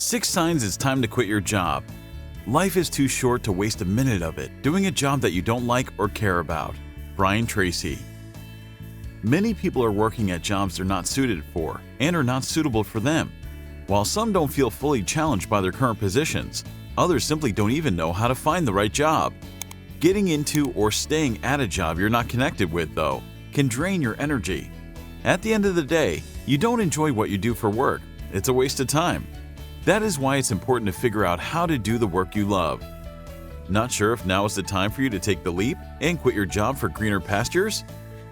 6 signs it's time to quit your job. Life is too short to waste a minute of it doing a job that you don't like or care about. Brian Tracy. Many people are working at jobs they're not suited for and are not suitable for them. While some don't feel fully challenged by their current positions, others simply don't even know how to find the right job. Getting into or staying at a job you're not connected with, though, can drain your energy. At the end of the day, you don't enjoy what you do for work. It's a waste of time. That is why it's important to figure out how to do the work you love. Not sure if now is the time for you to take the leap and quit your job for greener pastures?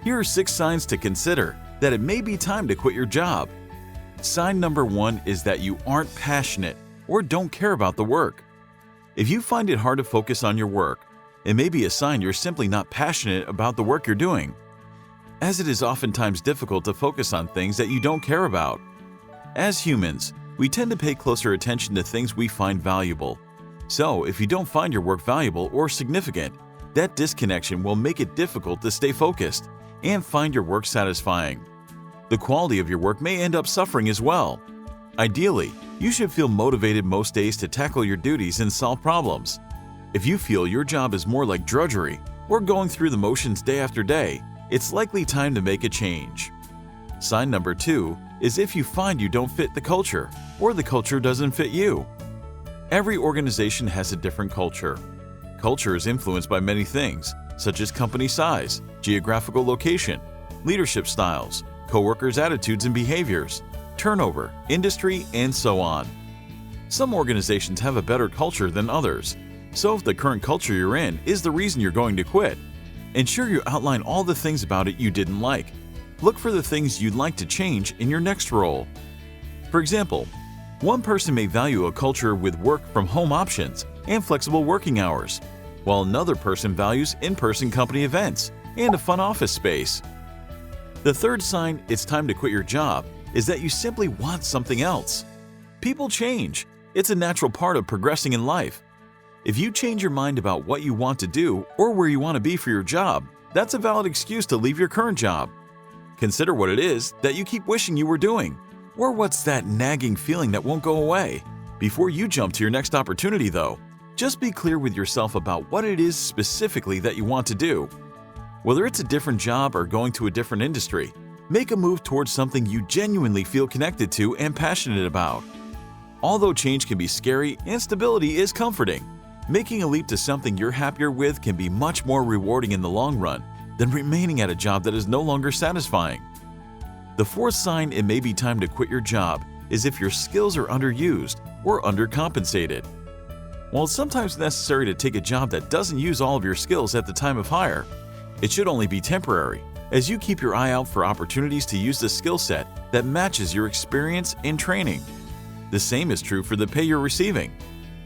Here are 6 signs to consider that it may be time to quit your job. Sign number 1 is that you aren't passionate or don't care about the work. If you find it hard to focus on your work, it may be a sign you're simply not passionate about the work you're doing, as it is oftentimes difficult to focus on things that you don't care about. As humans, we tend to pay closer attention to things we find valuable. So, if you don't find your work valuable or significant, that disconnection will make it difficult to stay focused and find your work satisfying. The quality of your work may end up suffering as well. Ideally, you should feel motivated most days to tackle your duties and solve problems. If you feel your job is more like drudgery or going through the motions day after day, it's likely time to make a change. Sign number 2 is if you find you don't fit the culture or the culture doesn't fit you. Every organization has a different culture. Culture is influenced by many things, such as company size, geographical location, leadership styles, coworkers' attitudes and behaviors, turnover, industry, and so on. Some organizations have a better culture than others, so if the current culture you're in is the reason you're going to quit, ensure you outline all the things about it you didn't like. Look for the things you'd like to change in your next role. For example, one person may value a culture with work-from-home options and flexible working hours, while another person values in-person company events and a fun office space. The third sign it's time to quit your job is that you simply want something else. People change. It's a natural part of progressing in life. If you change your mind about what you want to do or where you want to be for your job, that's a valid excuse to leave your current job. Consider what it is that you keep wishing you were doing, or what's that nagging feeling that won't go away. Before you jump to your next opportunity, though, just be clear with yourself about what it is specifically that you want to do. Whether it's a different job or going to a different industry, make a move towards something you genuinely feel connected to and passionate about. Although change can be scary and stability is comforting, making a leap to something you're happier with can be much more rewarding in the long run than remaining at a job that is no longer satisfying. The fourth sign it may be time to quit your job is if your skills are underused or undercompensated. While it's sometimes necessary to take a job that doesn't use all of your skills at the time of hire, it should only be temporary, as you keep your eye out for opportunities to use the skill set that matches your experience and training. The same is true for the pay you're receiving.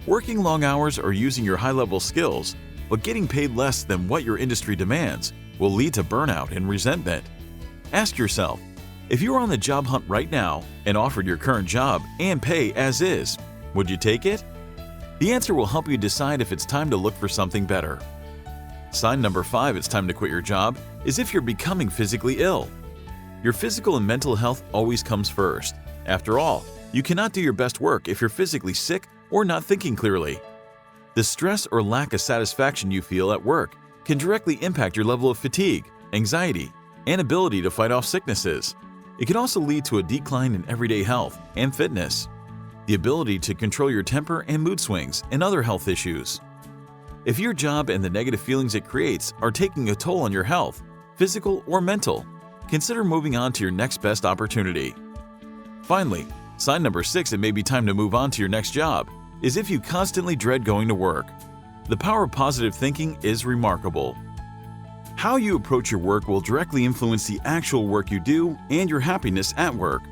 Working long hours or using your high-level skills, but getting paid less than what your industry demands, will lead to burnout and resentment. Ask yourself, if you were on the job hunt right now and offered your current job and pay as is, would you take it? The answer will help you decide if it's time to look for something better. Sign number 5 it's time to quit your job is if you're becoming physically ill. Your physical and mental health always comes first. After all, you cannot do your best work if you're physically sick or not thinking clearly. The stress or lack of satisfaction you feel at work can directly impact your level of fatigue, anxiety, and ability to fight off sicknesses. It can also lead to a decline in everyday health and fitness, the ability to control your temper and mood swings, and other health issues. If your job and the negative feelings it creates are taking a toll on your health, physical or mental, consider moving on to your next best opportunity. Finally, sign number 6 it may be time to move on to your next job is if you constantly dread going to work. The power of positive thinking is remarkable. How you approach your work will directly influence the actual work you do and your happiness at work.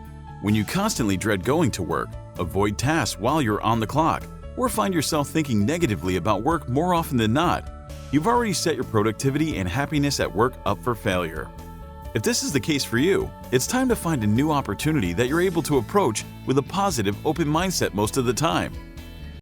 When you constantly dread going to work, avoid tasks while you're on the clock, or find yourself thinking negatively about work more often than not, you've already set your productivity and happiness at work up for failure. If this is the case for you, it's time to find a new opportunity that you're able to approach with a positive, open mindset most of the time.